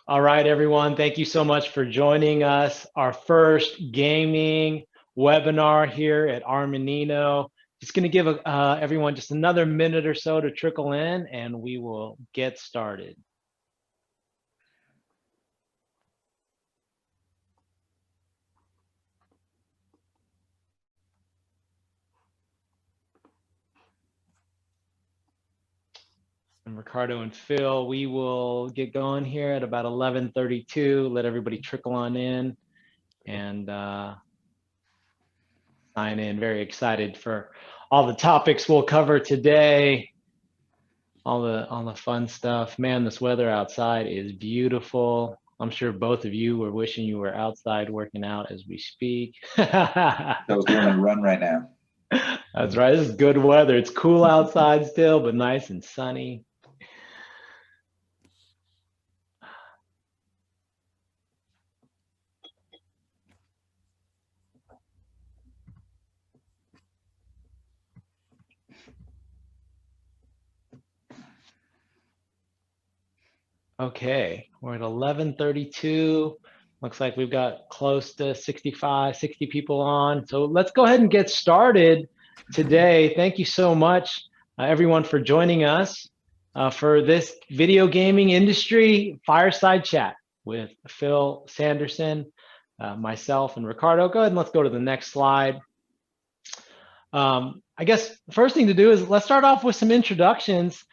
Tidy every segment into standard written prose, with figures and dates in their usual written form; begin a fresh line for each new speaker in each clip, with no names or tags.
All right, everyone. Thank you so much for joining us. Our first gaming webinar here at Armanino. Just going to give everyone just another minute or so to trickle in, and we will get started. And Ricardo and Phil, we will get going here at about 11:32. Let everybody trickle on in and sign in. Very excited for all the topics we'll cover today. All the fun stuff. Man, this weather outside is beautiful. I'm sure both of you were wishing you were outside working out as we speak.
I was doing a run right now.
That's right. This is good weather. It's cool outside still, but nice and sunny. Okay, we're at 11:32. Looks like we've got close to 65, 60 people on. So let's go ahead and get started today. Thank you so much, everyone, for joining us for this video gaming industry fireside chat with Phil Sanderson, myself, and Ricardo. Go ahead and let's go to the next slide. I guess the first thing to do is let's start off with some introductions.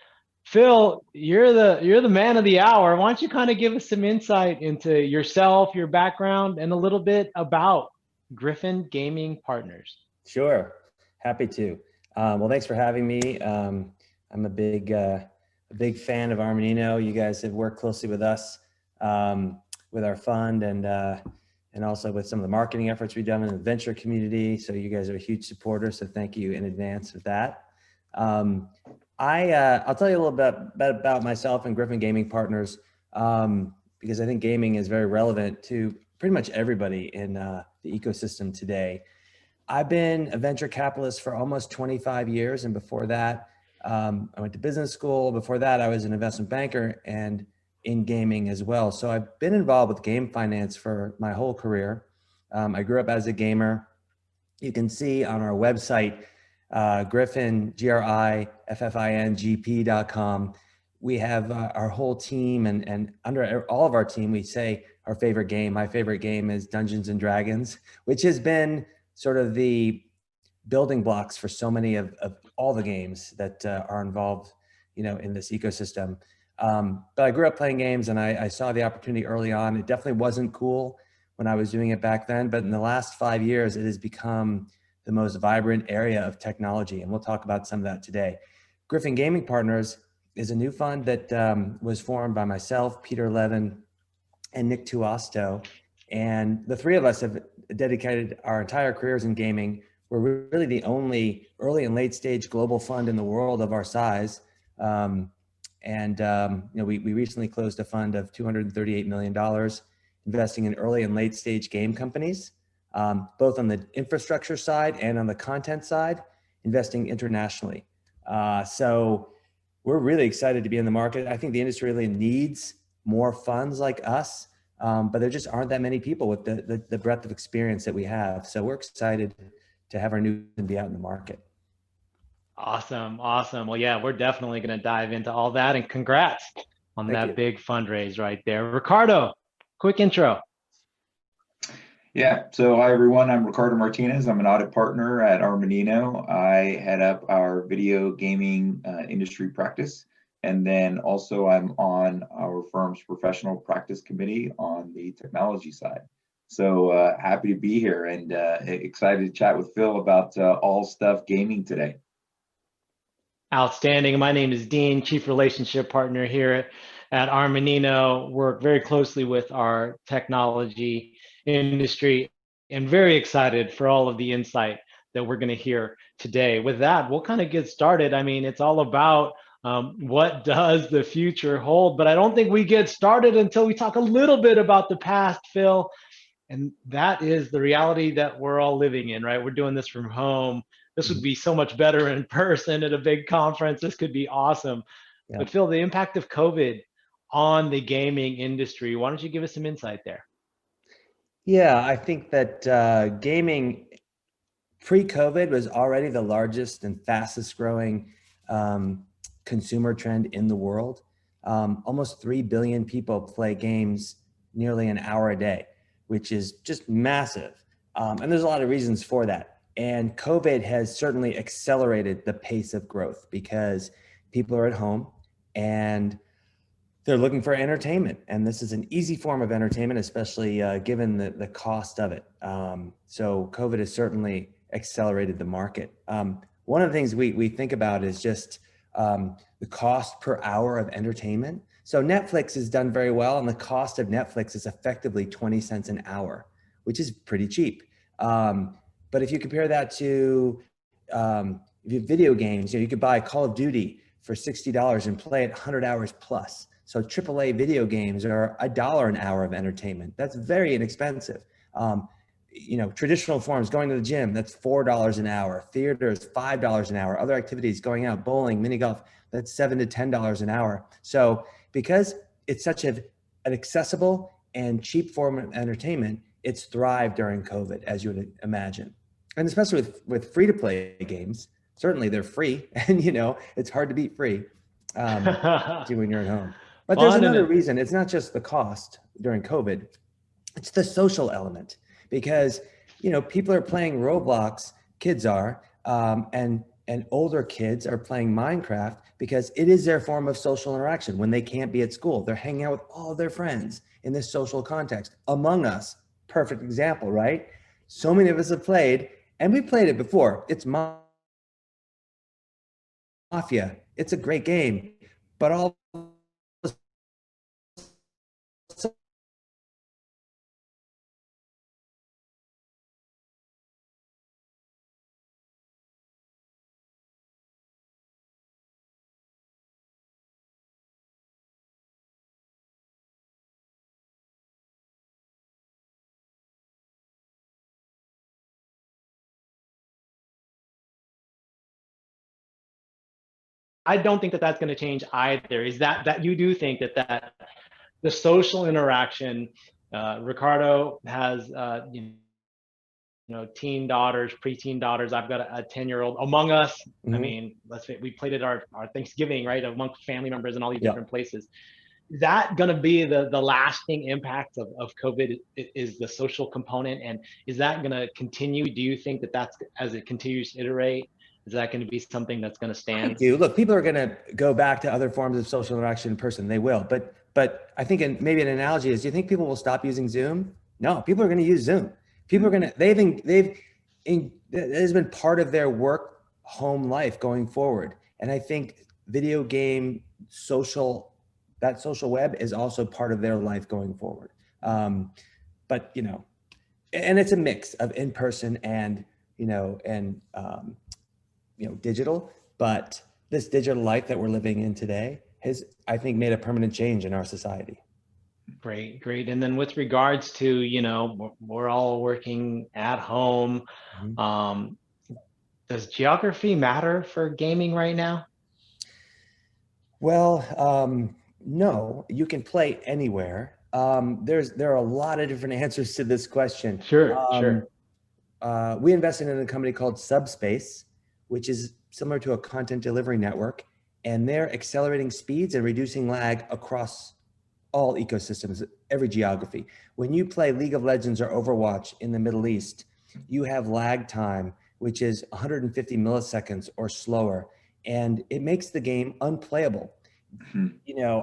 Phil, you're the man of the hour. Why don't you kind of give us some insight into yourself, your background, and a little bit about Griffin Gaming Partners?
Sure, happy to. Well, thanks for having me. I'm a big fan of Armanino. You guys have worked closely with us with our fund and also with some of the marketing efforts we've done in the venture community. So you guys are a huge supporter. So thank you in advance of that. I'll tell you a little bit about myself and Griffin Gaming Partners because I think gaming is very relevant to pretty much everybody in the ecosystem today. I've been a venture capitalist for almost 25 years, and before that, I went to business school. Before that, I was an investment banker and in gaming as well. So I've been involved with game finance for my whole career. I grew up as a gamer. You can see on our website, Griffin, GRIFFINGP.com. We have our whole team, and under all of our team, we say our favorite game. My favorite game is Dungeons and Dragons, which has been sort of the building blocks for so many of all the games that are involved, in this ecosystem. But I grew up playing games, and I saw the opportunity early on. It definitely wasn't cool when I was doing it back then, but in the last 5 years, it has become the most vibrant area of technology, and we'll talk about some of that today. Griffin Gaming Partners is a new fund that was formed by myself, Peter Levin, and Nick Tuasto, and the three of us have dedicated our entire careers in gaming. We're really the only early and late stage global fund in the world of our size, we recently closed a fund of $238 million, investing in early and late stage game companies. Both on the infrastructure side and on the content side, investing internationally. So we're really excited to be in the market. I think the industry really needs more funds like us, but there just aren't that many people with the breadth of experience that we have. So we're excited to have our new and be out in the market.
Awesome. Well, yeah, we're definitely going to dive into all that, and congrats on that big fundraise right there. Ricardo, quick intro.
Yeah, so hi everyone, I'm Ricardo Martinez. I'm an audit partner at Armanino. I head up our video gaming industry practice. And then also I'm on our firm's professional practice committee on the technology side. So happy to be here and excited to chat with Phil about all stuff gaming today.
Outstanding. My name is Dean, Chief Relationship Partner here at Armanino. Work very closely with our technology industry and very excited for all of the insight that we're going to hear today. With that, we'll kind of get started. I mean, it's all about what does the future hold, but I don't think we get started until we talk a little bit about the past, Phil. And that is the reality that we're all living in, right? We're doing this from home. This would be so much better in person at a big conference. This could be awesome. Yeah. But Phil, the impact of COVID on the gaming industry. Why don't you give us some insight there?
Yeah, I think that gaming pre-COVID was already the largest and fastest growing consumer trend in the world. Almost 3 billion people play games nearly an hour a day, which is just massive. And there's a lot of reasons for that. And COVID has certainly accelerated the pace of growth because people are at home and they're looking for entertainment. And this is an easy form of entertainment, especially given the cost of it. So COVID has certainly accelerated the market. One of the things we think about is just the cost per hour of entertainment. So Netflix has done very well, and the cost of Netflix is effectively 20 cents an hour, which is pretty cheap. But if you compare that to if you have video games, you could buy Call of Duty for $60 and play it 100 hours plus. So AAA video games are $1 an hour of entertainment. That's very inexpensive. Traditional forms, going to the gym, that's $4 an hour. Theaters, $5 an hour. Other activities, going out, bowling, mini golf, that's $7 to $10 an hour. So because it's such an accessible and cheap form of entertainment, it's thrived during COVID, as you would imagine. And especially with free-to-play games, certainly they're free, and it's hard to beat free when you're at home. But there's another reason. It's not just the cost during COVID, it's the social element. Because people are playing Roblox, kids are, and older kids are playing Minecraft because it is their form of social interaction. When they can't be at school, they're hanging out with all their friends in this social context. Among Us, perfect example, right? So many of us have played, and we played it before. It's Mafia. It's a great game, but all
I don't think that that's going to change either. Is that you do think that the social interaction, Ricardo has teen daughters, preteen daughters. I've got a 10-year-old. Among Us,
mm-hmm.
I mean, we played it our Thanksgiving, right, amongst family members in all these different places. Is that going to be the lasting impact of COVID, is the social component? And is that going to continue? Do you think that's, as it continues to iterate, is that going to be something that's going to stand?
I do. Look, people are going to go back to other forms of social interaction in person. They will. But I think maybe an analogy is, do you think people will stop using Zoom? No, people are going to use Zoom. People are going to, it has been part of their work home life going forward. And I think video game that social web is also part of their life going forward. But, and it's a mix of in-person and, digital, but this digital life that we're living in today has, I think, made a permanent change in our society.
Great. And then with regards to, we're all working at home. Mm-hmm. Does geography matter for gaming right now?
Well, no, you can play anywhere. There are a lot of different answers to this question.
Sure.
We invested in a company called Subspace, which is similar to a content delivery network, and they're accelerating speeds and reducing lag across all ecosystems, every geography. When you play League of Legends or Overwatch in the Middle East, you have lag time, which is 150 milliseconds or slower, and it makes the game unplayable. Mm-hmm.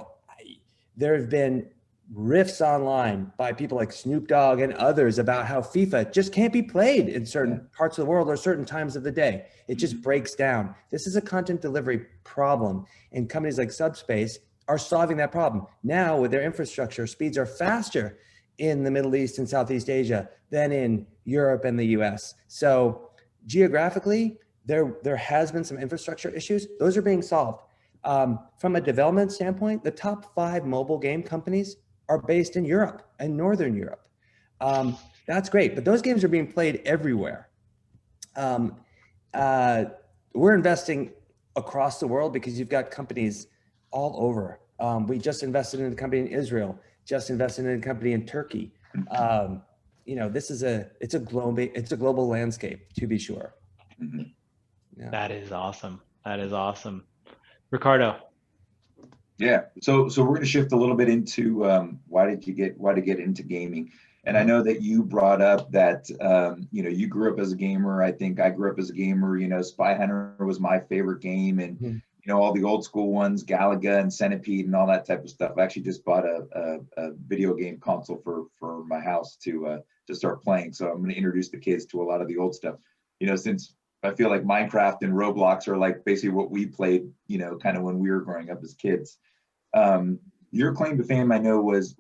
There have been riffs online by people like Snoop Dogg and others about how FIFA just can't be played in certain parts of the world or certain times of the day. It just breaks down. This is a content delivery problem, and companies like Subspace are solving that problem. Now with their infrastructure, speeds are faster in the Middle East and Southeast Asia than in Europe and the US. So geographically, there has been some infrastructure issues. Those are being solved. From a development standpoint, the top 5 mobile game companies are based in Europe and Northern Europe. That's great, but those games are being played everywhere. We're investing across the world because you've got companies all over We just invested in a company in Israel, just invested in a company in Turkey. You know, it's a global landscape, to be sure.
Mhm.
Yeah.
That is awesome. That is awesome. Ricardo.
Yeah. So we're going to shift a little bit into why to get into gaming. And I know that you brought up that you grew up as a gamer. I think I grew up as a gamer. Spy Hunter was my favorite game, and all the old school ones, Galaga and Centipede and all that type of stuff. I actually just bought a video game console for my house to start playing. So I'm going to introduce the kids to a lot of the old stuff. Since I feel like Minecraft and Roblox are like basically what we played, kind of when we were growing up as kids. Your claim to fame, I know, was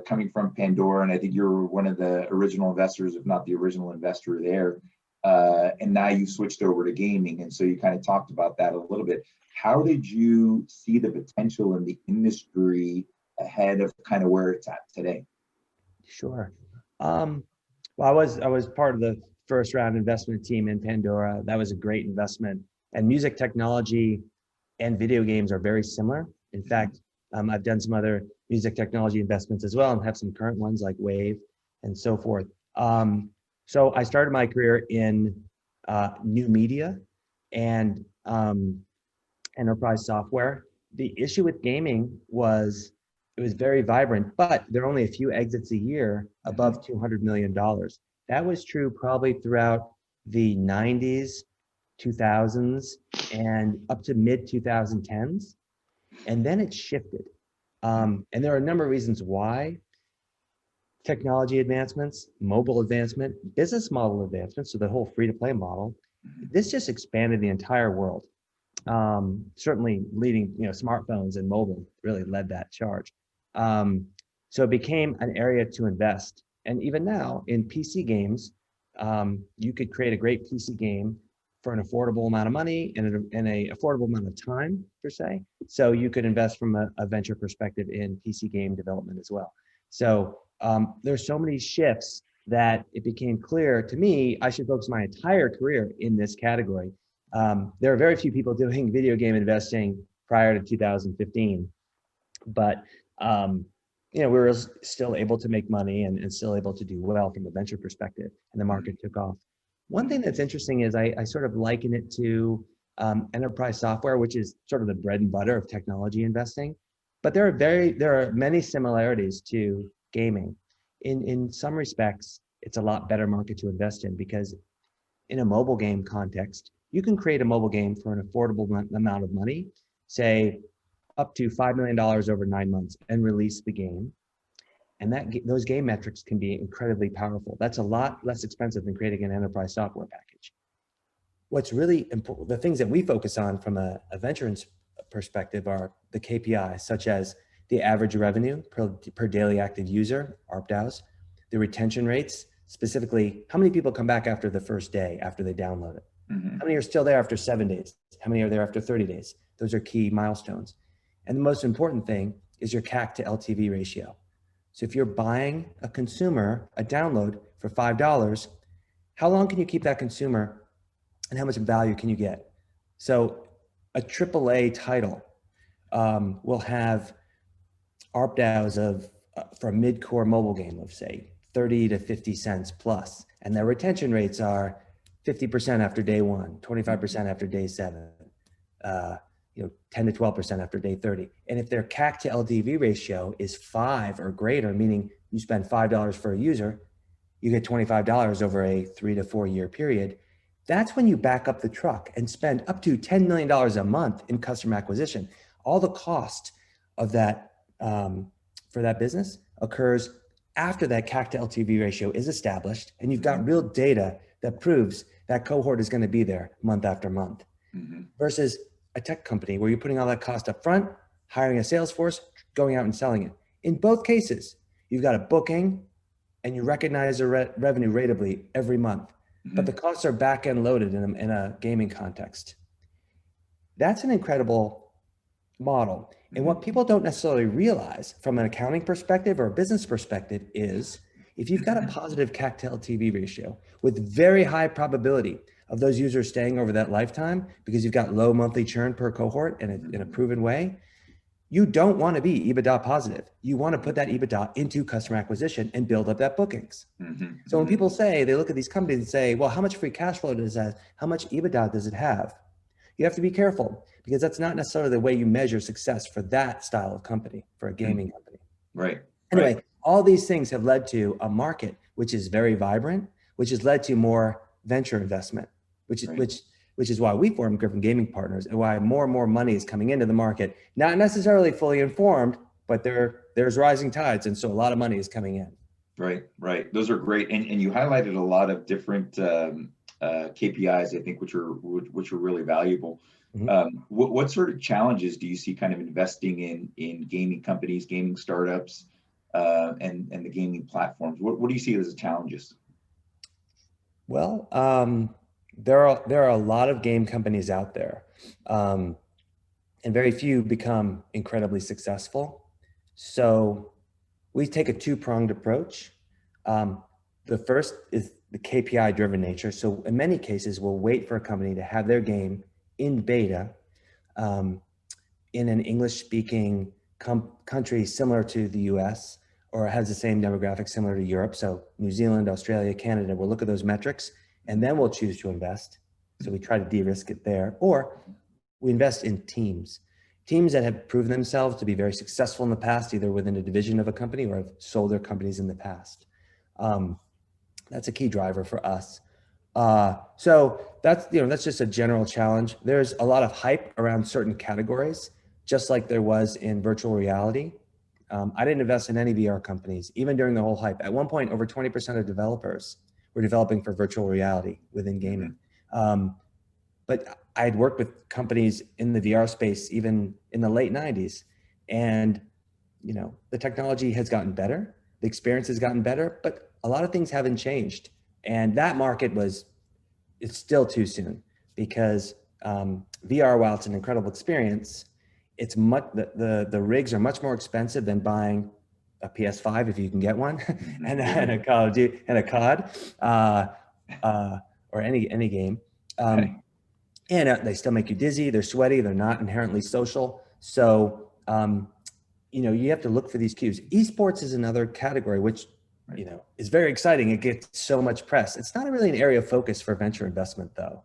coming from Pandora, and I think you're one of the original investors, if not the original investor there. And now you've switched over to gaming, and so you kind of talked about that a little bit. How did you see the potential in the industry ahead of kind of where it's at today?
Sure. Well, I was part of the first round investment team in Pandora. That was a great investment. And music technology and video games are very similar. In fact, I've done some other music technology investments as well and have some current ones like Wave and so forth. So I started my career in new media and enterprise software. The issue with gaming was it was very vibrant, but there are only a few exits a year above $200 million. That was true probably throughout the 90s, 2000s, and up to mid 2010s. And then it shifted. And there are a number of reasons why. Technology advancements, mobile advancement, business model advancements, so the whole free-to-play model, this just expanded the entire world. Certainly leading, smartphones and mobile really led that charge. So it became an area to invest. And even now in PC games, you could create a great PC game for an affordable amount of money and an affordable amount of time, per se. So you could invest from a venture perspective in PC game development as well. So there's so many shifts that it became clear to me I should focus my entire career in this category. There are very few people doing video game investing prior to 2015, but we were still able to make money and still able to do well from a venture perspective, and the market took off. One thing that's interesting is I sort of liken it to enterprise software, which is sort of the bread and butter of technology investing. But there are many similarities to gaming. In some respects, it's a lot better market to invest in because in a mobile game context, you can create a mobile game for an affordable amount of money, say up to $5 million over 9 months, and release the game. And those game metrics can be incredibly powerful. That's a lot less expensive than creating an enterprise software package. What's really important, the things that we focus on from a venture perspective are the KPIs, such as the average revenue per daily active user, ARPDAUs, the retention rates, specifically how many people come back after the first day after they download it. How many are still there after 7 days? How many are there after 30 days? Those are key milestones. And the most important thing is your CAC to LTV ratio. So if you're buying a consumer a download for $5, how long can you keep that consumer and how much value can you get? So a AAA title will have ARPDAUs of, for a mid-core mobile game of say 30 to 50 cents plus, and their retention rates are 50% after day 1, 25% after day 7, 10 to 12% after day 30. And if their CAC to LTV ratio is 5 or greater, meaning you spend $5 for a user, you get $25 over a 3 to 4 year period. That's when you back up the truck and spend up to $10 million a month in customer acquisition. All the cost of that for that business occurs after that CAC to LTV ratio is established, and you've got real data that proves that cohort is going to be there month after month. Versus a tech company where you're putting all that cost up front, hiring a sales force, going out and selling it. In both cases, you've got a booking and you recognize the revenue ratably every month, but the costs are back-end loaded in a gaming context. That's an incredible model. And what people don't necessarily realize from an accounting perspective or a business perspective is if you've got a positive CAC to LTV ratio with very high probability of those users staying over that lifetime because you've got low monthly churn per cohort in a proven way, you don't want to be EBITDA positive. You want to put that EBITDA into customer acquisition and build up that bookings. So when people say, they look at these companies and say, well, how much free cash flow does it have? How much EBITDA does it have? You have to be careful, because that's not necessarily the way you measure success for that style of company, for a gaming company.
Right.
Anyway,
right.
all these things have led to a market which is very vibrant, which has led to more venture investment, which is why we formed Griffin Gaming Partners, and why more and more money is coming into the market, not necessarily fully informed, but there's rising tides, and so a lot of money is coming in.
Right. Those are great, and you highlighted a lot of different KPIs, I think, which are really valuable. What sort of challenges do you see kind of investing in gaming companies, gaming startups, and the gaming platforms? What do you see as the challenges?
Well, there are a lot of game companies out there, and very few become incredibly successful. So we take a two-pronged approach. The first is the KPI-driven nature. So in many cases, we'll wait for a company to have their game in beta in an English-speaking country similar to the US, or has the same demographics similar to Europe. So New Zealand, Australia, Canada, we'll look at those metrics, and then we'll choose to invest. So we try to de-risk it there. Or we invest in teams that have proven themselves to be very successful in the past, either within a division of a company or have sold their companies in the past. That's a key driver for us. So that's just a general challenge. There's a lot of hype around certain categories, just like there was in virtual reality. I didn't invest in any VR companies, even during the whole hype. At one point, over 20% of developers were developing for virtual reality within gaming. But I had worked with companies in the VR space even in the late 90s. And, the technology has gotten better, the experience has gotten better, but a lot of things haven't changed. And that market it's still too soon, because VR, while it's an incredible experience, it's the rigs are much more expensive than buying a PS5 if you can get one, and a Call of Duty and a COD, or any game. And they still make you dizzy. They're sweaty. They're not inherently social. So you have to look for these cues. Esports is another category which is very exciting. It gets so much press. It's not really an area of focus for venture investment, though.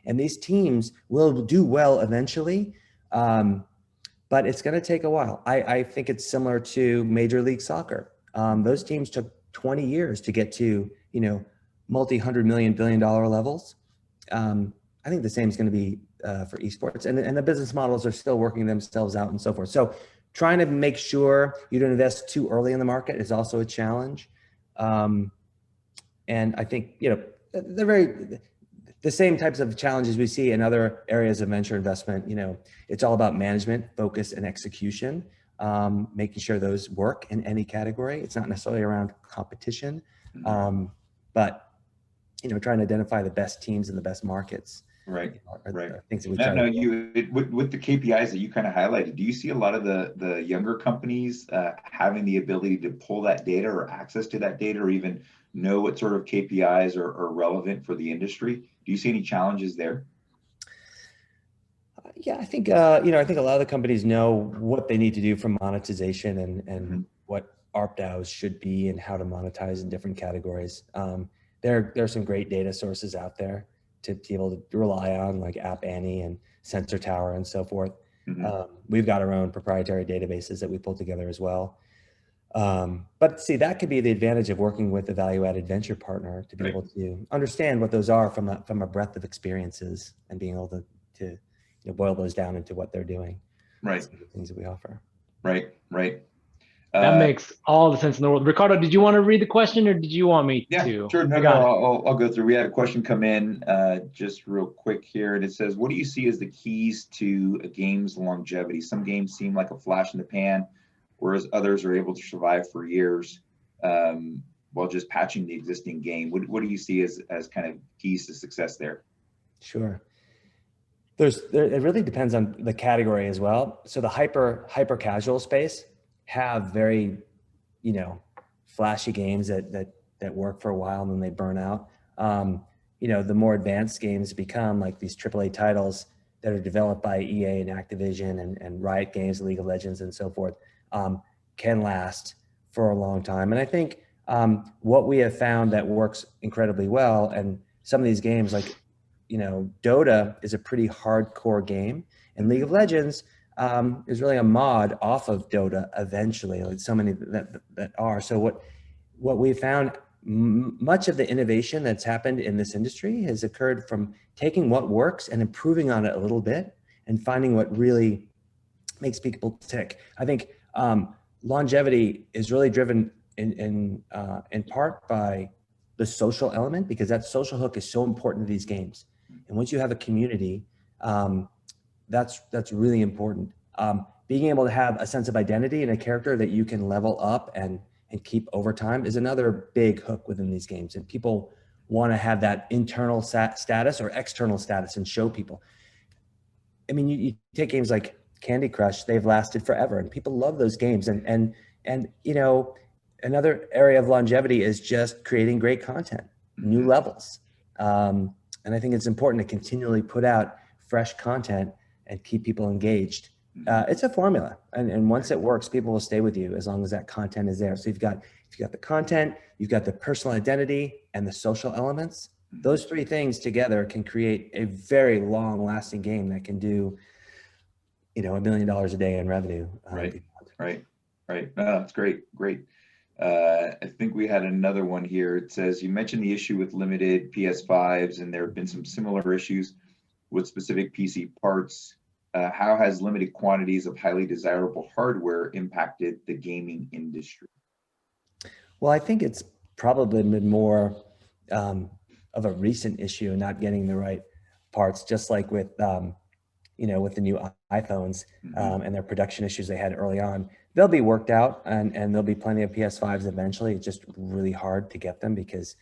And these teams will do well eventually. But it's going to take a while. I think it's similar to Major League Soccer. Those teams took 20 years to get to, multi-$100 million, billion-dollar levels. I think the same is going to be for esports, and the business models are still working themselves out and so forth. So trying to make sure you don't invest too early in the market is also a challenge. And I think, they're the same types of challenges we see in other areas of venture investment. It's all about management, focus, and execution, making sure those work in any category. It's not necessarily around competition, but trying to identify the best teams in the best markets.
Right.
Things that we
with the KPIs that you kind of highlighted, do you see a lot of the younger companies having the ability to pull that data or access to that data, or even know what sort of KPIs are relevant for the industry? Do you see any challenges there?
Yeah, I think I think a lot of the companies know what they need to do for monetization and what ARPDAUs should be and how to monetize in different categories. There are some great data sources out there to be able to rely on, like App Annie and Sensor Tower and so forth. We've got our own proprietary databases that we pull together as well. But see, that could be the advantage of working with a value-added venture partner, to be able to understand what those are from a breadth of experiences, and being able to boil those down into what they're doing.
Right.
The things that we offer.
Right.
That makes all the sense in the world. Ricardo, did you want to read the question, or did you want me to?
Yeah, sure. No, I'll go through. We had a question come in just real quick here, and it says, what do you see as the keys to a game's longevity? Some games seem like a flash in the pan, whereas others are able to survive for years while just patching the existing game. What do you see as kind of keys to success there?
Sure. It really depends on the category as well. So the hyper casual space have very, flashy games that work for a while and then they burn out. The more advanced games become like these AAA titles. that are developed by EA and Activision and Riot Games, League of Legends, and so forth, can last for a long time. And I think what we have found that works incredibly well, and some of these games like, Dota is a pretty hardcore game, and League of Legends is really a mod off of Dota eventually, like so many that are. So what we found, much of the innovation that's happened in this industry has occurred from taking what works and improving on it a little bit and finding what really makes people tick. I think longevity is really driven in part by the social element, because that social hook is so important to these games. And once you have a community, that's really important. Being able to have a sense of identity and a character that you can level up and keep over time is another big hook within these games. And people want to have that internal status or external status and show people. I mean, you take games like Candy Crush, they've lasted forever and people love those games. And another area of longevity is just creating great content, new levels. And I think it's important to continually put out fresh content and keep people engaged. It's a formula, and once it works, people will stay with you as long as that content is there. So if you've got the content, you've got the personal identity and the social elements. Those three things together can create a very long-lasting game that can do, $1 million a day in revenue.
Right. No, that's great. I think we had another one here. It says, you mentioned the issue with limited PS5s, and there have been some similar issues with specific PC parts. How has limited quantities of highly desirable hardware impacted the gaming industry?
Well, I think it's probably been more of a recent issue, not getting the right parts, just like with, with the new iPhones and their production issues they had early on. They'll be worked out, and there'll be plenty of PS5s eventually. It's just really hard to get them because,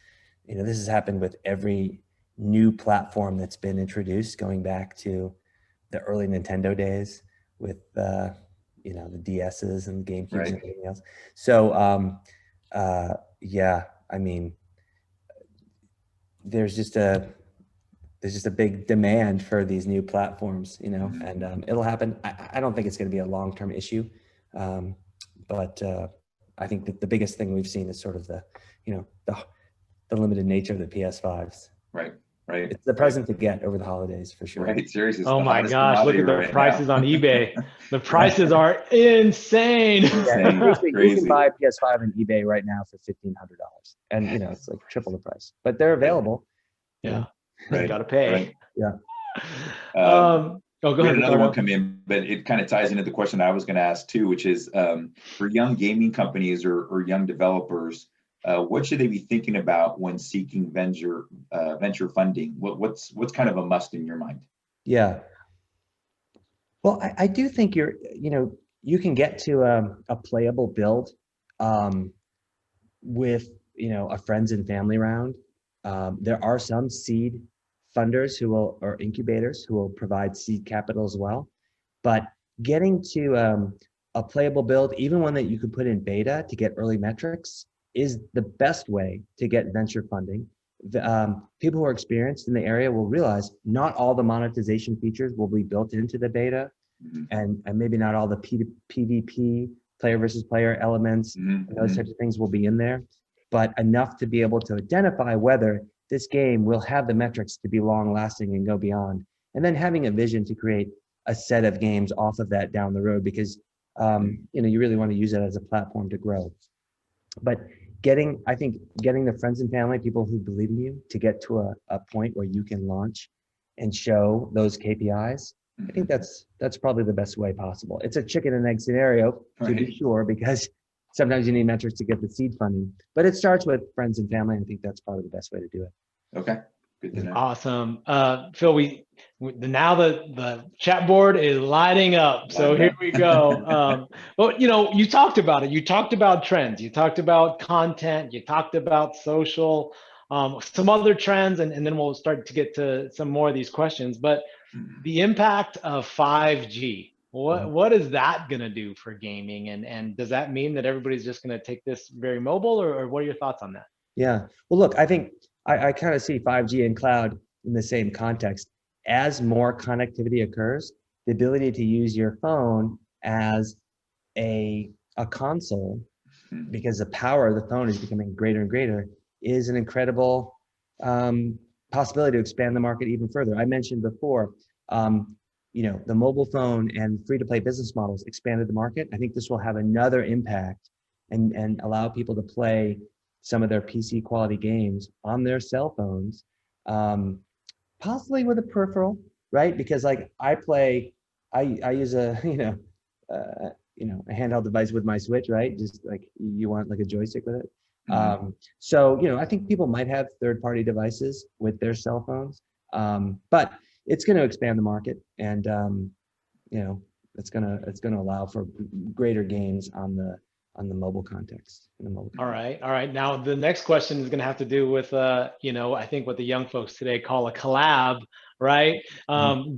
this has happened with every new platform that's been introduced, going back to the early Nintendo days with the DSs and GameCubes and everything else. So I mean, there's just a big demand for these new platforms, and it'll happen. I don't think it's going to be a long-term issue, but I think that the biggest thing we've seen is sort of the limited nature of the PS5s.
Right.
It's the present to get over the holidays for sure.
Right, seriously.
Oh my gosh, look at the prices on eBay. The prices are insane.
You can buy a PS5 on eBay right now for $1,500, and it's like triple the price. But they're available.
Yeah, you got to pay.
Right.
Yeah.
Go ahead.
Another one come in, but it kind of ties into the question I was going to ask too, which is for young gaming companies or young developers. What should they be thinking about when seeking venture funding? What's kind of a must in your mind? Yeah.
Well, I do think you can get to a playable build with a friends and family round. There are some seed funders or incubators who will provide seed capital as well. But getting to a playable build, even one that you could put in beta to get early metrics, is the best way to get venture funding. People who are experienced in the area will realize not all the monetization features will be built into the beta, and maybe not all the PvP, player versus player elements, and those types of things will be in there, but enough to be able to identify whether this game will have the metrics to be long lasting and go beyond. And then having a vision to create a set of games off of that down the road, because you really want to use it as a platform to grow. But getting the friends and family, people who believe in you, to get to a point where you can launch and show those KPIs, I think that's probably the best way possible. It's a chicken and egg scenario, to be sure, because sometimes you need metrics to get the seed funding, but it starts with friends and family. I think that's probably the best way to do it.
Okay, good to know.
Awesome. Phil, now the chat board is lighting up. So here we go. Well, you talked about it. You talked about trends. You talked about content. You talked about social, some other trends, and then we'll start to get to some more of these questions. But the impact of 5G, what is that going to do for gaming? And does that mean that everybody's just going to take this very mobile, or what are your thoughts on that?
Yeah. Well, look, I think I kind of see 5G and cloud in the same context. as more connectivity occurs, the ability to use your phone as a console, because the power of the phone is becoming greater and greater, is an incredible possibility to expand the market even further. I mentioned before, the mobile phone and free-to-play business models expanded the market. I think this will have another impact and allow people to play some of their PC quality games on their cell phones, possibly with a peripheral, right? Because like I use a a handheld device with my Switch, right? Just like you want like a joystick with it. So I think people might have third-party devices with their cell phones, but it's going to expand the market, and it's going to allow for greater gains on the mobile context.
All right. Now the next question is going to have to do with I think what the young folks today call a collab, right?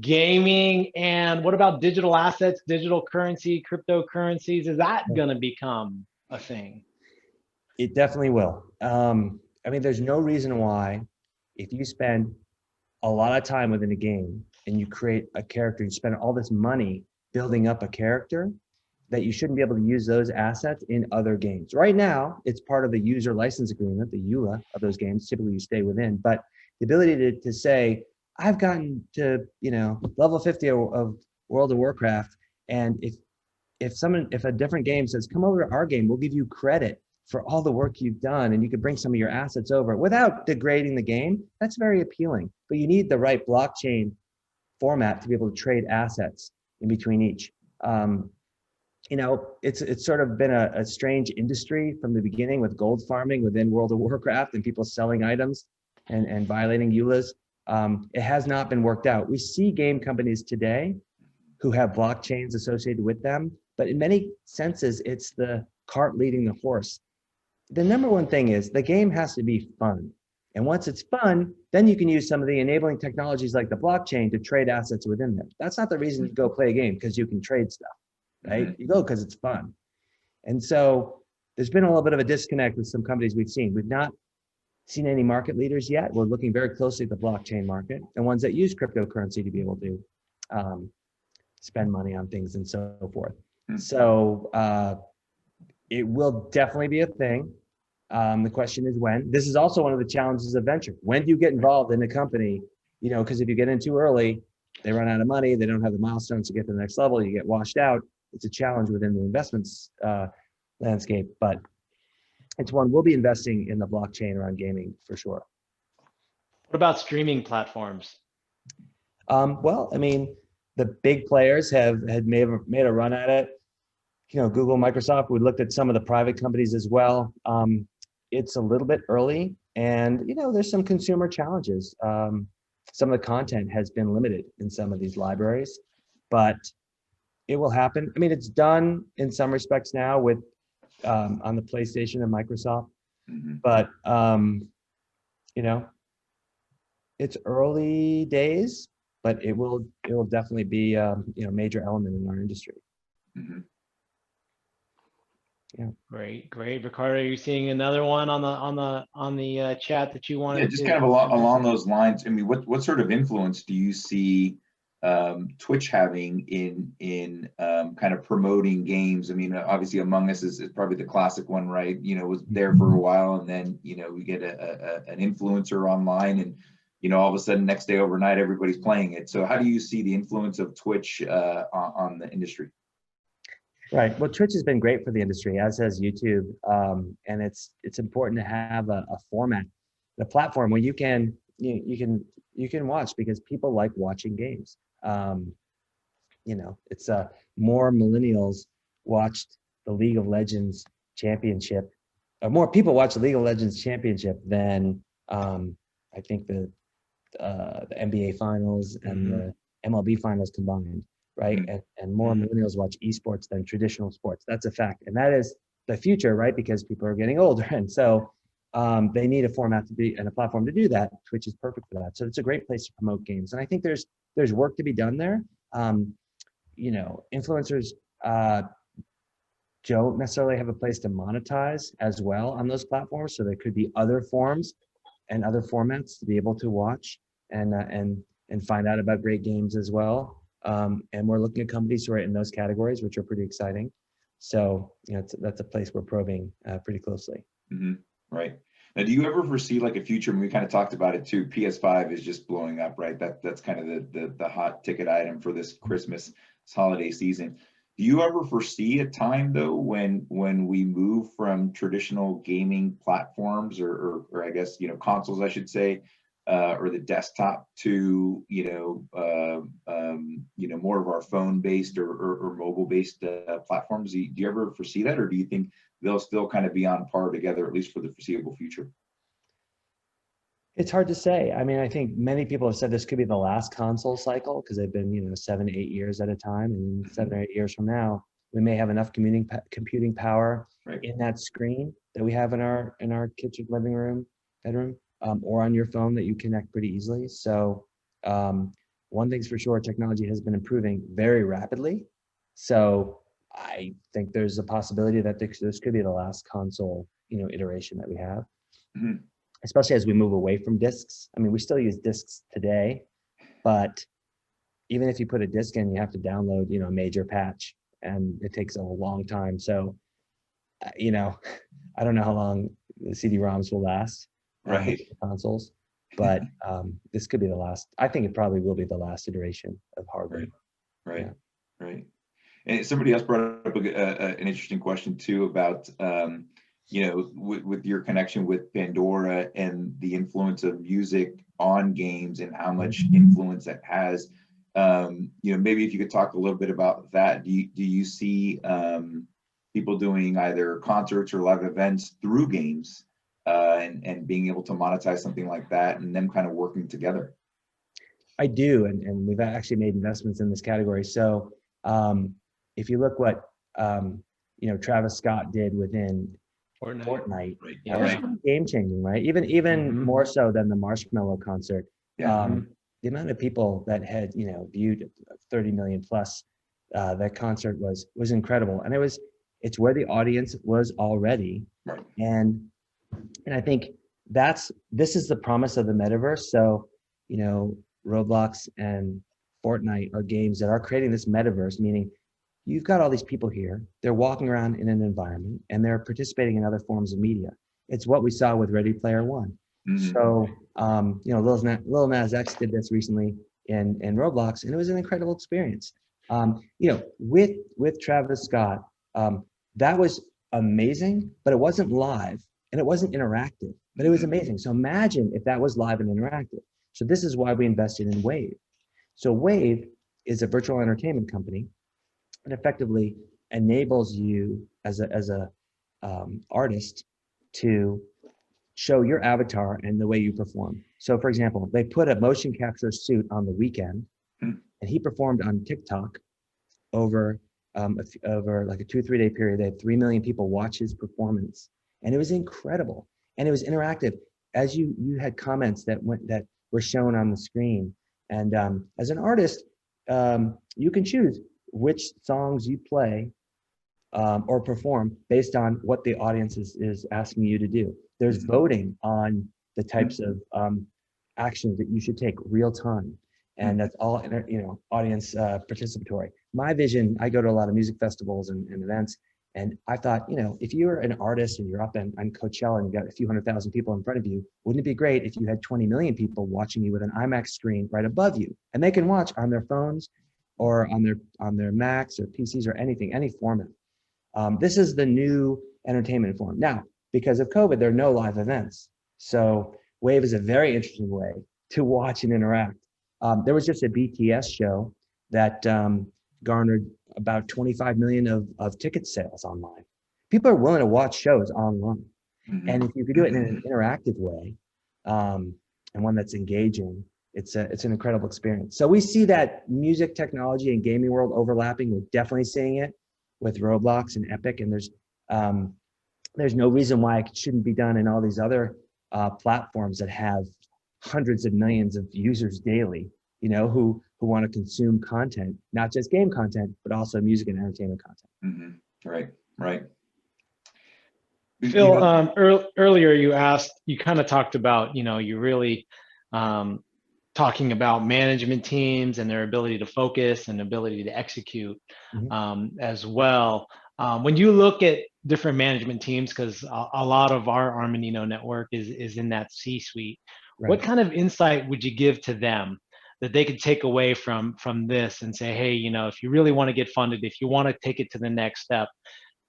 Gaming, and what about digital assets, digital currency, cryptocurrencies? Is that going to become a thing?
It definitely will. There's no reason why, if you spend a lot of time within a game and you create a character, you spend all this money building up a character, that you shouldn't be able to use those assets in other games. Right now, it's part of the user license agreement, the EULA of those games. Typically, you stay within. But the ability to say, I've gotten to level 50 of World of Warcraft, and if a different game says, come over to our game, we'll give you credit for all the work you've done, and you could bring some of your assets over without degrading the game, that's very appealing. But you need the right blockchain format to be able to trade assets in between each. It's sort of been a strange industry from the beginning, with gold farming within World of Warcraft and people selling items and violating EULAs. It has not been worked out. We see game companies today who have blockchains associated with them, but in many senses, it's the cart leading the horse. The number one thing is the game has to be fun. And once it's fun, then you can use some of the enabling technologies like the blockchain to trade assets within them. That's not the reason you go play a game, because you can trade stuff, right? You go because it's fun. And so there's been a little bit of a disconnect with some companies we've seen. We've not seen any market leaders yet. We're looking very closely at the blockchain market and ones that use cryptocurrency to be able to spend money on things and so forth. So it will definitely be a thing. The question is when. This is also one of the challenges of venture. When do you get involved in a company? Because if you get in too early, they run out of money, they don't have the milestones to get to the next level, you get washed out. It's a challenge within the investments landscape, but it's one we'll be investing in, the blockchain around gaming for sure.
What about streaming platforms?
The big players had made a run at it. Google, Microsoft, we looked at some of the private companies as well. It's a little bit early, and there's some consumer challenges. Some of the content has been limited in some of these libraries, but it will happen. It's done in some respects now with on the PlayStation and Microsoft, but it's early days, but it will definitely be a major element in our industry. Yeah.
Great. Ricardo, are you seeing another one on the chat that you wanted?
Yeah, just kind of along those lines. What sort of influence do you see Twitch having in kind of promoting games? Obviously Among Us is probably the classic one, right? Was there for a while, and then we get an influencer online, and all of a sudden next day overnight everybody's playing it. So how do you see the influence of Twitch on the industry?
Right. Well, Twitch has been great for the industry, as has YouTube, and it's important to have a format, the platform where you can watch, because people like watching games. It's more millennials watched the League of Legends Championship, or more people watch the League of Legends Championship than I think the NBA Finals and the MLB Finals combined. Right. And more millennials watch esports than traditional sports. That's a fact. And that is the future, right? Because people are getting older. And so they need a format to be and a platform to do that. Twitch is perfect for that. So it's a great place to promote games. And I think there's work to be done there. Influencers don't necessarily have a place to monetize as well on those platforms. So there could be other forms and other formats to be able to watch and and find out about great games as well. And we're looking at companies who are in those categories, which are pretty exciting. So, that's a place we're probing pretty closely.
Mm-hmm. Right. Now, do you ever foresee like a future, and we kind of talked about it too, PS5 is just blowing up, right? That's kind of the hot ticket item for this Christmas holiday season. Do you ever foresee a time though when we move from traditional gaming platforms or I guess consoles, I should say, or the desktop to more of our phone-based or mobile-based platforms? Do you ever foresee that, or do you think they'll still kind of be on par together, at least for the foreseeable future?
It's hard to say. I mean, I think many people have said this could be the last console cycle because they've been 7 8 years at a time, and 7 or 8 years from now, we may have enough computing power in that screen that we have in our kitchen, living room, bedroom, or on your phone that you connect pretty easily. So one thing's for sure, technology has been improving very rapidly. So I think there's a possibility that this could be the last console, iteration that we have, especially as we move away from discs. I mean, we still use discs today, but even if you put a disc in, you have to download, a major patch, and it takes a long time. So, I don't know how long the CD-ROMs will last,
right?
Consoles, but this could be the last. I think it probably will be the last iteration of hardware.
Right. And somebody else brought up an interesting question too about, with your connection with Pandora and the influence of music on games and how much influence that has. Maybe if you could talk a little bit about that. Do you see people doing either concerts or live events through games and being able to monetize something like that, and them kind of working together?
I do, and we've actually made investments in this category. So if you look what Travis Scott did within Fortnite, that was game changing, right? Even more so than the Marshmello concert. The amount of people that had viewed 30 million plus that concert was incredible, and it's where the audience was already, and I think this is the promise of the metaverse. So Roblox and Fortnite are games that are creating this metaverse, meaning you've got all these people here, they're walking around in an environment and they're participating in other forms of media. It's what we saw with Ready Player One. So Lil Nas X did this recently in Roblox, and it was an incredible experience. With Travis Scott, that was amazing, but it wasn't live and it wasn't interactive, but it was amazing. So imagine if that was live and interactive. So this is why we invested in Wave. So Wave is a virtual entertainment company and effectively enables you as a artist to show your avatar and the way you perform. So for example, they put a motion capture suit on The Weeknd, and he performed on TikTok over like a 2-3 day period. They had 3 million people watch his performance, and it was incredible. And it was interactive. As you had comments that were shown on the screen. And as an artist, you can choose which songs you play or perform based on what the audience is asking you to do. There's voting on the types of actions that you should take real time. And that's all, audience participatory. My vision, I go to a lot of music festivals and events, and I thought, if you're an artist and you're up on Coachella and you've got a few 100,000 people in front of you, wouldn't it be great if you had 20 million people watching you with an IMAX screen right above you, and they can watch on their phones or on their Macs or PCs or anything, any format. This is the new entertainment form. Now, because of COVID, there are no live events. So Wave is a very interesting way to watch and interact. There was just a BTS show that garnered about 25 million of ticket sales online. People are willing to watch shows online. And if you could do it in an interactive way, and one that's engaging, it's an incredible experience. So we see that music technology and gaming world overlapping. We're definitely seeing it with Roblox and Epic, and there's no reason why it shouldn't be done in all these other platforms that have hundreds of millions of users daily, who want to consume content, not just game content, but also music and entertainment content.
Right.
Phil, earlier you kind of talked about, you really talked talking about management teams and their ability to focus and ability to execute as well. When you look at different management teams, because a lot of our Armanino network is in that C-suite,
Right.
what kind of insight would you give to them that they could take away from this and say, hey, you know, if you really want to get funded, if you want to take it to the next step,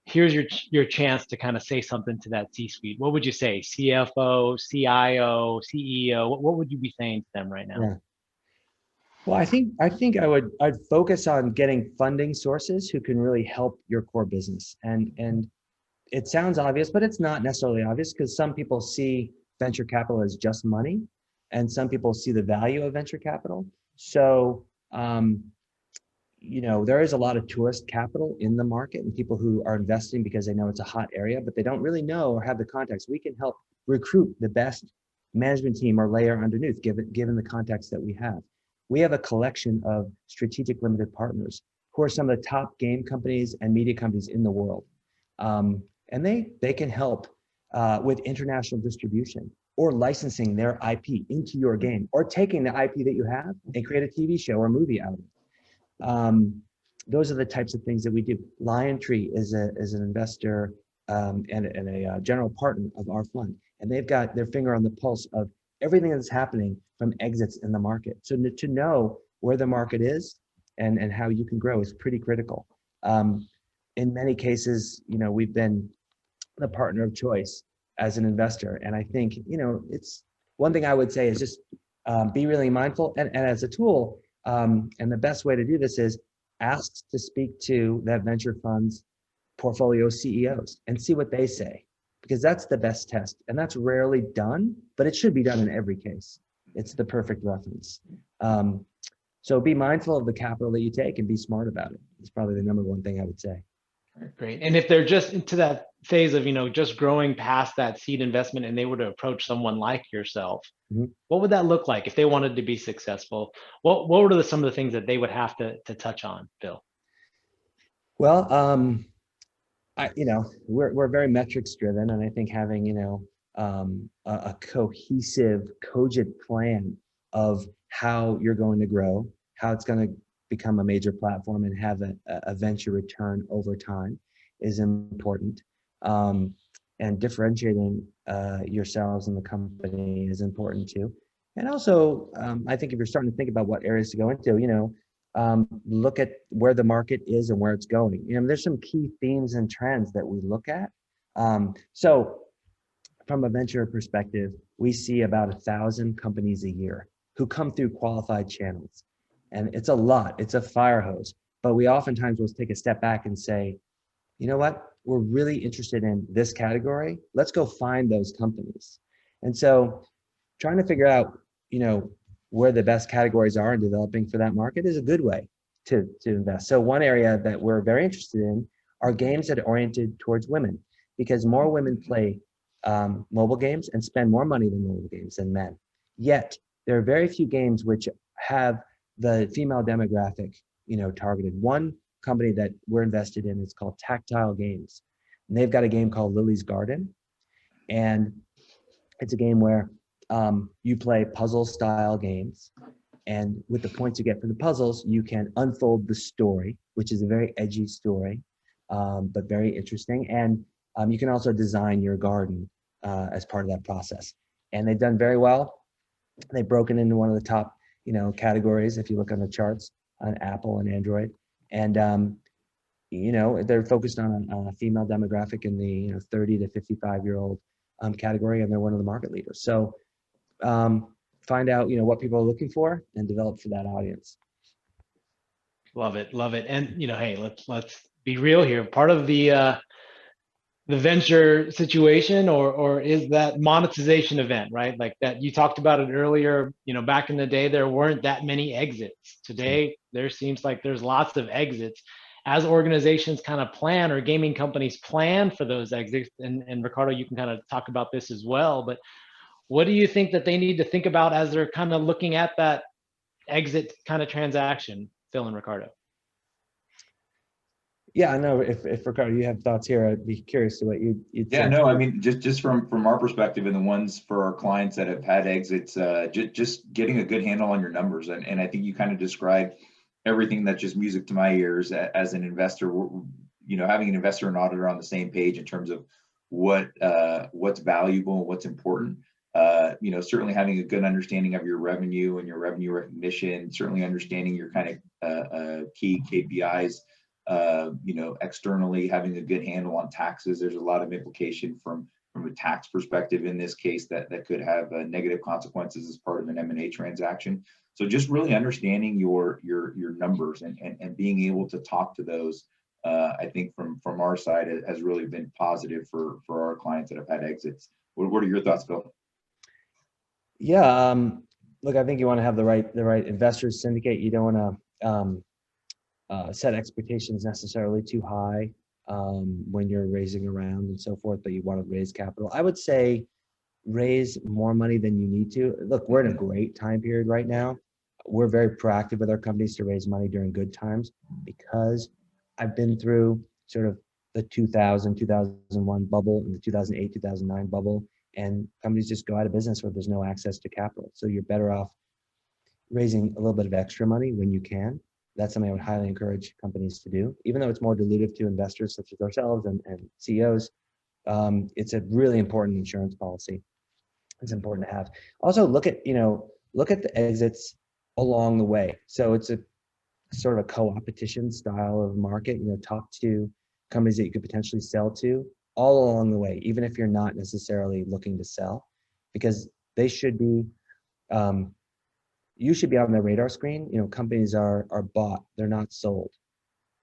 here's your chance to kind of say something to that C-suite. What would you say? CFO, CIO, CEO? What would you be saying to them right now?
Yeah. Well, I think I'd focus on getting funding sources who can really help your core business. And it sounds obvious, but it's not necessarily obvious, because some people see venture capital as just money, and some people see the value of venture capital. So, you know, there is a lot of tourist capital in the market, and people who are investing because they know it's a hot area, but they don't really know or have the context. We can help recruit the best management team or layer underneath, given the context that we have. We have a collection of strategic limited partners who are some of the top game companies and media companies in the world. And they can help with international distribution, or licensing their IP into your game, or taking the IP that you have and create a TV show or movie out of it. Those are the types of things that we do. LionTree is an investor and a general partner of our fund, and they've got their finger on the pulse of everything that's happening from exits in the market. So to know where the market is and how you can grow is pretty critical. In many cases, you know, we've been the partner of choice as an investor. And I think, you know, it's one thing I would say is just be really mindful. And as a tool, and the best way to do this is ask to speak to that venture fund's portfolio CEOs and see what they say, because that's the best test. And that's rarely done, but it should be done in every case. It's the perfect reference. So be mindful of the capital that you take and be smart about it. It's probably the number one thing I would say.
Great. And if they're just into that phase of, you know, just growing past that seed investment, and they were to approach someone like yourself, what would that look like if they wanted to be successful? What were some of the things that they would have to touch on, Bill?
Well, you know, we're very metrics driven, and I think having, you know, a cohesive, cogent plan of how you're going to grow, how it's going to become a major platform and have a venture return over time is important. And differentiating yourselves and the company is important too. And also, I think if you're starting to think about what areas to go into, you know, look at where the market is and where it's going. You know, there's some key themes and trends that we look at. So from a venture perspective, we see about 1,000 companies a year who come through qualified channels. And it's a lot, it's a fire hose, but we oftentimes will take a step back and say, you know what, we're really interested in this category. Let's go find those companies. And so trying to figure out, you know, where the best categories are and developing for that market is a good way to invest. So one area that we're very interested in are games that are oriented towards women, because more women play mobile games and spend more money than mobile games than men. Yet there are very few games which have the female demographic, you know, targeted. One company that we're invested in is called Tactile Games, and they've got a game called Lily's Garden, and it's a game where you play puzzle style games, and with the points you get from the puzzles, you can unfold the story, which is a very edgy story, but very interesting. And you can also design your garden as part of that process. And they've done very well. They've broken into one of the top, you know, categories if you look on the charts on Apple and Android. And you know, they're focused on a female demographic in the, you know, 30 to 55-year-old category, and they're one of the market leaders. So find out, you know, what people are looking for and develop for that audience.
Love it, love it. And you know, hey, let's be real here. Part of the venture situation or is that monetization event, right? Like that you talked about it earlier, you know, back in the day, there weren't that many exits. Today, there seems like there's lots of exits. As organizations kind of plan, or gaming companies plan for those exits, and Ricardo, you can kind of talk about this as well, but what do you think that they need to think about as they're kind of looking at that exit kind of transaction, Phil and Ricardo?
Yeah, I know if Ricardo, you have thoughts here, I'd be curious to what you'd
Yeah,
say.
no, I mean, just from our perspective and the ones for our clients that have had exits, just getting a good handle on your numbers. And I think you kind of described everything that's just music to my ears as an investor. You know, having an investor and auditor on the same page in terms of what's valuable and what's important. You know, certainly having a good understanding of your revenue and your revenue recognition, certainly understanding your kind of key KPIs. You know, externally having a good handle on taxes. There's a lot of implication from a tax perspective in this case that could have negative consequences as part of an M&A transaction. So just really understanding your numbers and being able to talk to those, I think from our side has really been positive for our clients that have had exits. What are your thoughts, Phil?
Yeah, look, I think you want to have the right investors syndicate. You don't want to set expectations necessarily too high when you're raising around and so forth, but you want to raise capital. I would say raise more money than you need to. Look, we're in a great time period right now. We're very proactive with our companies to raise money during good times because I've been through sort of the 2000, 2001 bubble and the 2008, 2009 bubble, and companies just go out of business where there's no access to capital. So you're better off raising a little bit of extra money when you can. That's something I would highly encourage companies to do, even though it's more dilutive to investors such as ourselves and CEOs. It's a really important insurance policy. It's important to have. Also, look at the exits along the way. So it's a sort of a co-opetition style of market. You know, talk to companies that you could potentially sell to all along the way, even if you're not necessarily looking to sell, because they should be. You should be on their radar screen. You know, companies are bought; they're not sold.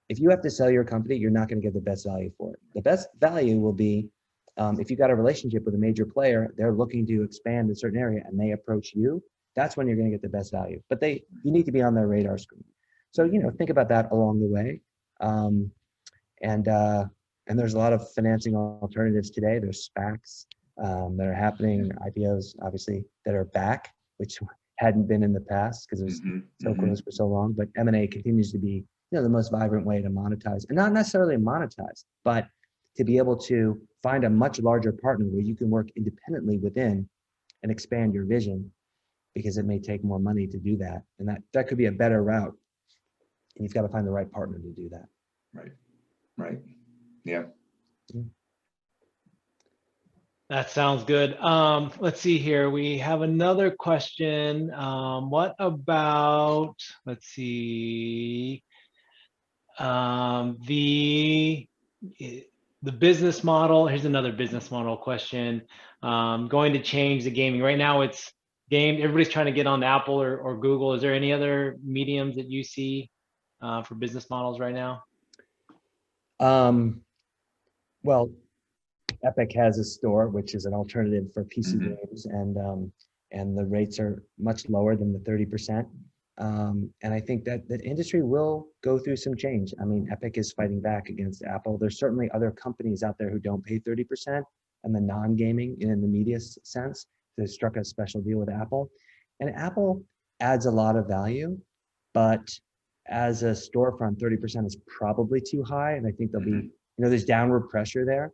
If you have to sell your company, you're not going to get the best value for it. The best value will be if you got a relationship with a major player, they're looking to expand in a certain area, and they approach you. That's when you're going to get the best value. But you need to be on their radar screen. So think about that along the way. And there's a lot of financing alternatives today. There's SPACs that are happening, IPOs obviously that are back, which hadn't been in the past because it was so close for so long. But M&A continues to be the most vibrant way to monetize, and not necessarily monetize, but to be able to find a much larger partner where you can work independently within and expand your vision, because it may take more money to do that, and that could be a better route. And you've got to find the right partner to do that.
Right. Yeah.
That sounds good. Let's see here. We have another question. What about, let's see, the business model. Here's another business model question. Going to change the gaming. Right now it's game. Everybody's trying to get on Apple or Google. Is there any other mediums that you see for business models right now?
Well, Epic has a store, which is an alternative for PC games, and the rates are much lower than the 30%. And I think that the industry will go through some change. I mean, Epic is fighting back against Apple. There's certainly other companies out there who don't pay 30%, and the non-gaming in the media sense, they struck a special deal with Apple. And Apple adds a lot of value, but as a storefront, 30% is probably too high. And I think there'll be, there's downward pressure there.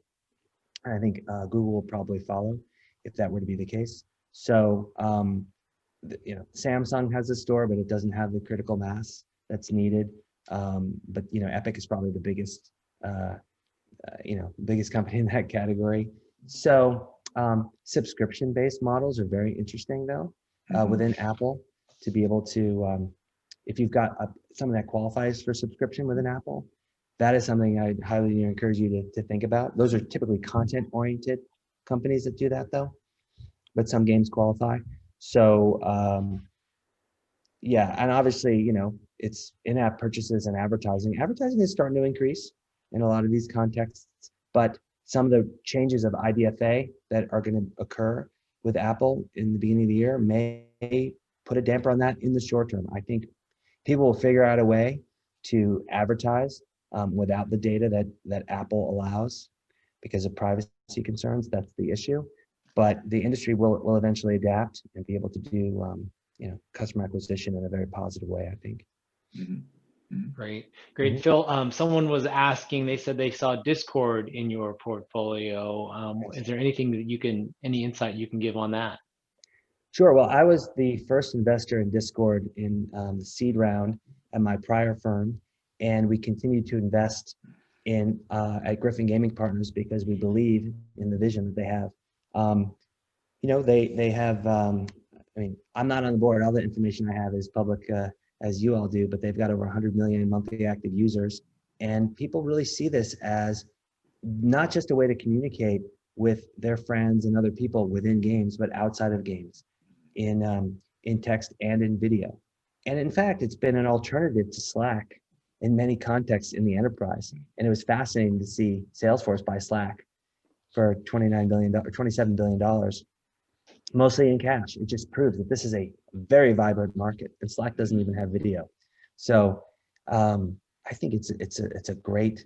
And I think Google will probably follow if that were to be the case. So, Samsung has a store, but it doesn't have the critical mass that's needed. But Epic is probably the biggest, biggest company in that category. So subscription-based models are very interesting, though, within Apple, to be able to, if you've got something that qualifies for subscription within Apple, that is something I'd highly encourage you to think about. Those are typically content-oriented companies that do that, though, but some games qualify. So, and obviously, it's in-app purchases and advertising. Advertising is starting to increase in a lot of these contexts, but some of the changes of IDFA that are going to occur with Apple in the beginning of the year may put a damper on that in the short term. I think people will figure out a way to advertise without the data that Apple allows because of privacy concerns. That's the issue. But the industry will eventually adapt and be able to do customer acquisition in a very positive way, I think.
Great, great. Phil, someone was asking, they said they saw Discord in your portfolio. Is there anything that any insight you can give on that?
Sure. Well, I was the first investor in Discord in the seed round at my prior firm, and we continue to invest in at Griffin Gaming Partners because we believe in the vision that they have. They have. I mean, I'm not on the board. All the information I have is public, as you all do, but they've got over 100 million monthly active users, and people really see this as not just a way to communicate with their friends and other people within games, but outside of games, in text and in video. And in fact, it's been an alternative to Slack in many contexts in the enterprise. And it was fascinating to see Salesforce buy Slack for $27 billion, mostly in cash. It just proves that this is a very vibrant market, and Slack doesn't even have video. So I think it's a great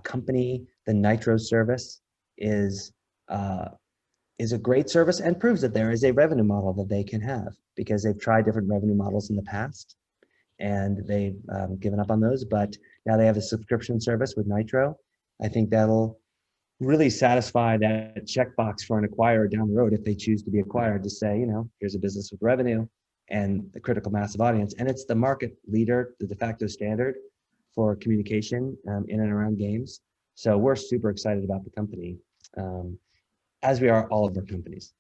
company. The Nitro service is a great service and proves that there is a revenue model that they can have, because they've tried different revenue models in the past and they've given up on those, but now they have a subscription service with Nitro. I think that'll really satisfy that checkbox for an acquirer down the road if they choose to be acquired, to say, here's a business with revenue and the critical mass of audience. And it's the market leader, the de facto standard for communication in and around games. So we're super excited about the company, as we are all of our companies.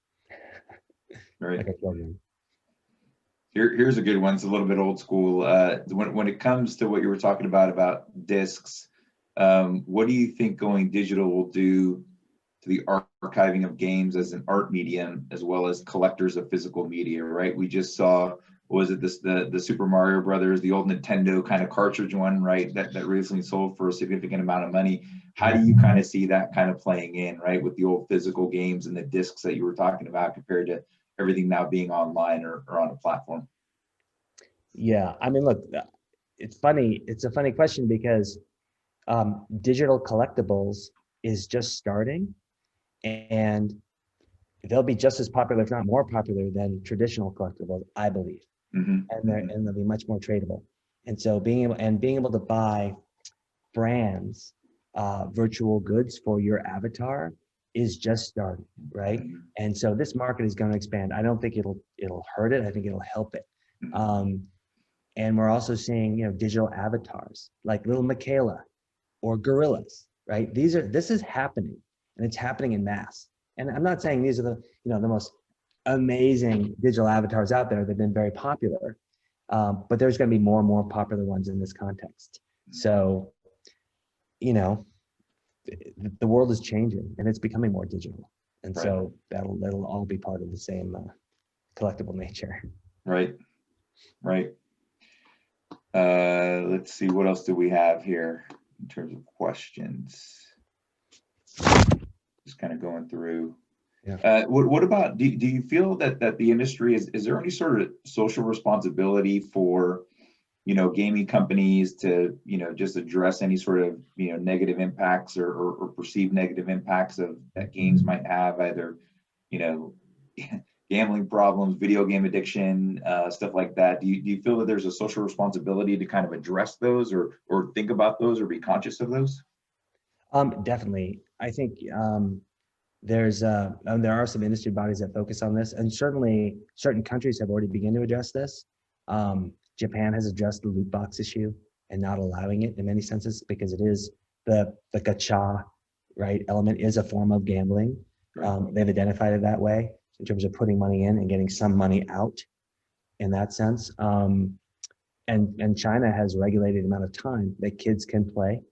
Right.
Like I told you.
Here's a good one. It's a little bit old school. When it comes to what you were talking about discs, what do you think going digital will do to the archiving of games as an art medium, as well as collectors of physical media? Right. We just saw, was it the Super Mario Brothers, the old Nintendo kind of cartridge one, right? That recently sold for a significant amount of money. How do you kind of see that kind of playing in, right, with the old physical games and the discs that you were talking about compared to everything now being online or on a platform?
Yeah, I mean, look, it's funny. It's a funny question because digital collectibles is just starting, and they'll be just as popular, if not more popular, than traditional collectibles, I believe. And they'll be much more tradable. And so being able to buy brands, virtual goods for your avatar is just starting, right? And so this market is going to expand. I don't think it'll hurt it. I think it'll help it. And we're also seeing, digital avatars like little Michaela or gorillas, right? This is happening, and it's happening in mass. And I'm not saying these are the most amazing digital avatars out there. They've been very popular, but there's going to be more and more popular ones in this context. So, the world is changing and it's becoming more digital, and right. So that'll all be part of the same collectible nature. Right.
Let's see, what else do we have here in terms of questions? Just kind of going through. Yeah. What about, do you feel that the industry is there any sort of social responsibility for, gaming companies to, just address any sort of, negative impacts or perceived negative impacts that games might have, either, gambling problems, video game addiction, stuff like that? Do you feel that there's a social responsibility to kind of address those or think about those or be conscious of those?
Definitely. I think there are some industry bodies that focus on this, and certainly certain countries have already begun to address this. Japan has addressed the loot box issue and not allowing it in many senses, because it is the gacha, right, element is a form of gambling. They've identified it that way in terms of putting money in and getting some money out in that sense. And China has regulated the amount of time that kids can play.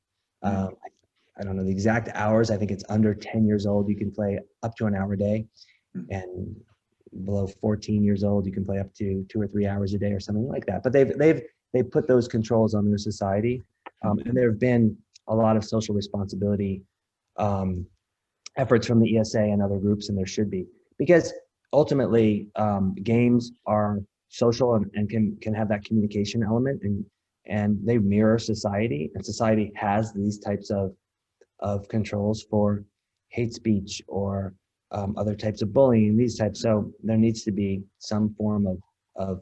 I don't know the exact hours. I think it's under 10 years old, you can play up to an hour a day. And below 14 years old, you can play up to 2 or 3 hours a day or something like that. But they've put those controls on their society. And there have been a lot of social responsibility efforts from the ESA and other groups, and there should be. Because ultimately, games are social and can have that communication element, and they mirror society, and society has these types of controls for hate speech or other types of bullying, these types. So there needs to be some form of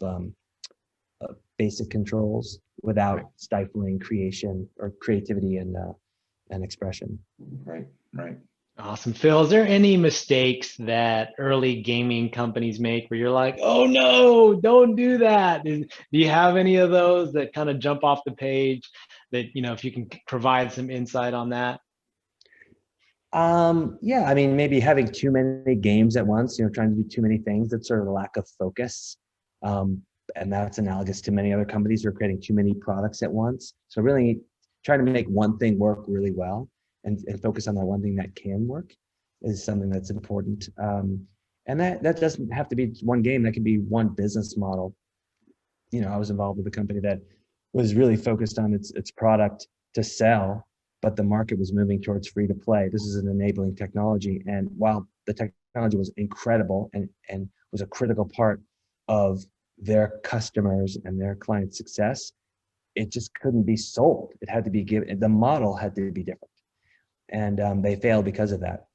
basic controls without stifling creation or creativity and expression.
Right, right.
Awesome. Phil, is there any mistakes that early gaming companies make where you're like, oh no, don't do that? Do you have any of those that kind of jump off the page that, if you can provide some insight on that?
Yeah, I mean, maybe having too many games at once, trying to do too many things, that's sort of a lack of focus. And that's analogous to many other companies who are creating too many products at once. So really trying to make one thing work really well and focus on that one thing that can work is something that's important. And that doesn't have to be one game. That can be one business model. I was involved with a company that was really focused on its product to sell, but the market was moving towards free to play. This is an enabling technology. And while the technology was incredible and was a critical part of their customers and their client success, it just couldn't be sold. It had to be given, the model had to be different. And they failed because of that.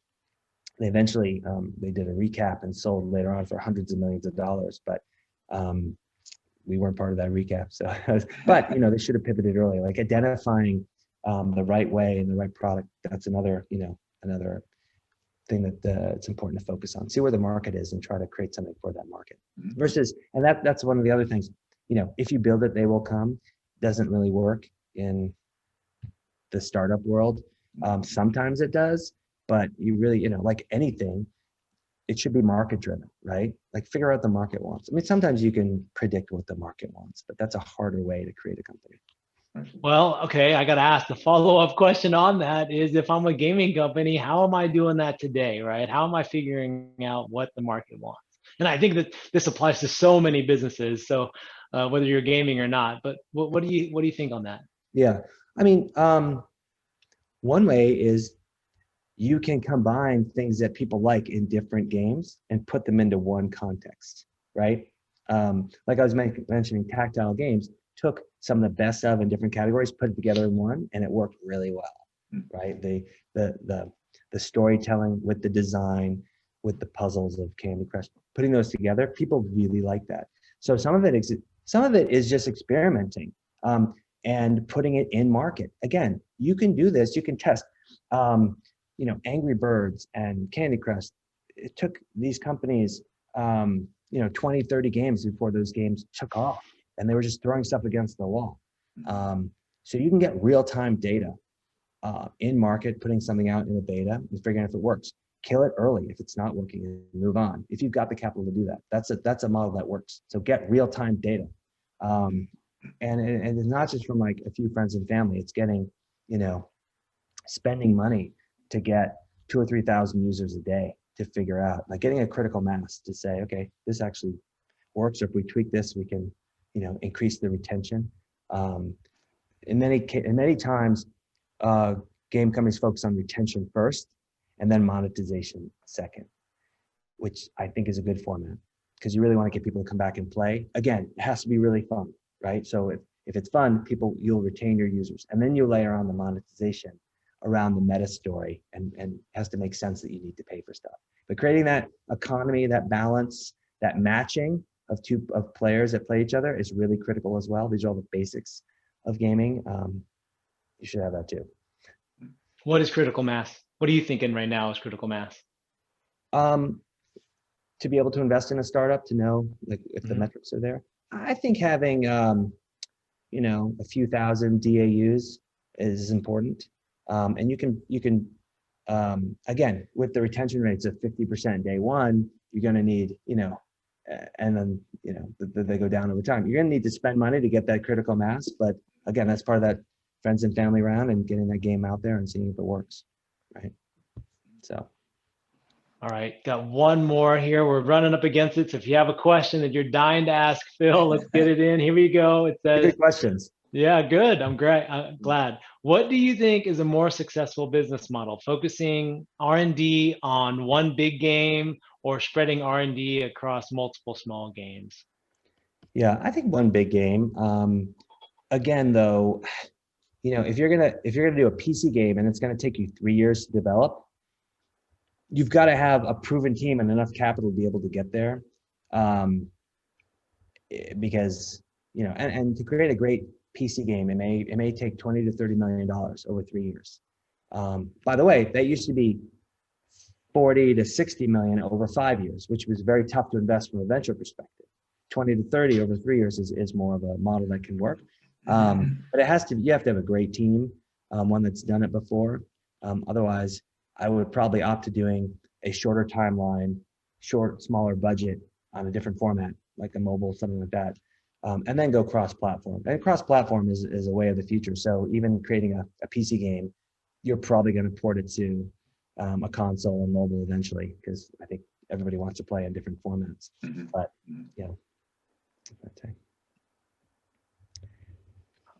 They eventually, they did a recap and sold later on for hundreds of millions of dollars, but we weren't part of that recap. So, but they should have pivoted early, like identifying the right way and the right product. That's another thing that it's important to focus on. See where the market is and try to create something for that market. Versus, and that's one of the other things. If you build it, they will come. Doesn't really work in the startup world. Sometimes it does, but you really, like anything, it should be market driven, right? Like figure out what the market wants. I mean, sometimes you can predict what the market wants, but that's a harder way to create a company.
Well, okay, I got to ask the follow-up question on that is if I'm a gaming company, how am I doing that today, right? How am I figuring out what the market wants? And I think that this applies to so many businesses. So whether you're gaming or not, but what do you think on that?
Yeah, I mean, one way is you can combine things that people like in different games and put them into one context, right? Like I was mentioning, tactile games took some of the best of in different categories, put it together in one, and it worked really well, right? The storytelling with the design, with the puzzles of Candy Crush, putting those together, people really like that. So some of it is just experimenting and putting it in market. Again, you can do this, you can test. Angry Birds and Candy Crush, it took these companies 20, 30 games before those games took off, and they were just throwing stuff against the wall. So you can get real-time data in market, putting something out in a beta and figuring out if it works. Kill it early if it's not working and move on. If you've got the capital to do that, that's a model that works. So get real-time data. And it's not just from like a few friends and family, it's getting, spending money to get 2,000 or 3,000 users a day to figure out, like getting a critical mass to say, okay, this actually works, or if we tweak this, we can, increase the retention. And many times, game companies focus on retention first and then monetization second, which I think is a good format because you really want to get people to come back and play. Again, it has to be really fun, right? So if it's fun, you'll retain your users, and then you layer on the monetization around the meta story, and it has to make sense that you need to pay for stuff. But creating that economy, that balance, that matching of players that play each other is really critical as well. These are all the basics of gaming. You should have that too.
What is critical mass? What are you thinking right now is critical mass?
To be able to invest in a startup, to know like if the metrics are there. I think having a few thousand DAUs is important. And you can again, with the retention rates of 50% day one, you're going to need, and then, they go down over time. You're going to need to spend money to get that critical mass. But again, that's part of that friends and family round and getting that game out there and seeing if it works. Right. So.
All right, got one more here. We're running up against it. So if you have a question that you're dying to ask Phil, let's get it in. Here we go. It says,
good questions.
Yeah, good. I'm great. I'm glad. What do you think is a more successful business model? Focusing R&D on one big game or spreading R&D across multiple small games?
Yeah, I think one big game. Again, though, if you're gonna do a PC game and it's gonna take you 3 years to develop, you've got to have a proven team and enough capital to be able to get there. Because and to create a great PC game, it may take $20 to $30 million over 3 years. By the way, that used to be 40 to 60 million over 5 years, which was very tough to invest from a venture perspective. 20 to 30 over 3 years is more of a model that can work. But you have to have a great team, one that's done it before. Otherwise, I would probably opt to doing a shorter timeline, smaller budget on a different format, like a mobile, something like that. And then go cross-platform. And cross-platform is a way of the future. So even creating a PC game, you're probably going to port it to a console and mobile eventually, because I think everybody wants to play in different formats. But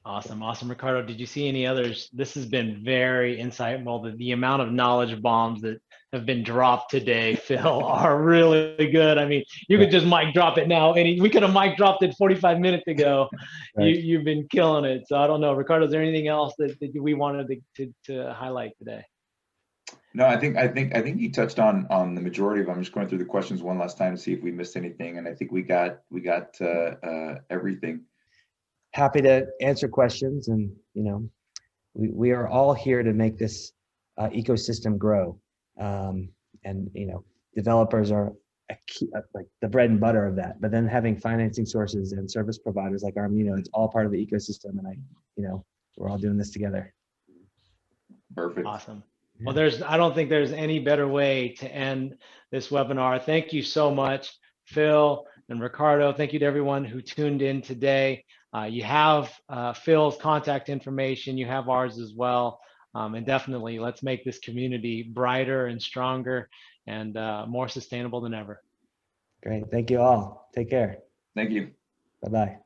Awesome, Ricardo. Did you see any others? This has been very insightful. The amount of knowledge bombs that have been dropped today, Phil, are really good. I mean, you could just mic drop it now. We could have mic dropped it 45 minutes ago. Right. You've been killing it. So I don't know, Ricardo, is there anything else that we wanted to highlight today?
No, I think you touched on the majority of them. I'm just going through the questions one last time to see if we missed anything, and I think we got everything.
Happy to answer questions, and we are all here to make this ecosystem grow, and developers are a key, like the bread and butter of that. But then having financing sources and service providers like Armanino, it's all part of the ecosystem, and we're all doing this together.
Perfect.
Awesome. Well, I don't think there's any better way to end this webinar. Thank you so much, Phil and Ricardo. Thank you to everyone who tuned in today. You have Phil's contact information. You have ours as well. And definitely, let's make this community brighter and stronger and more sustainable than ever.
Great. Thank you all. Take care.
Thank you.
Bye-bye.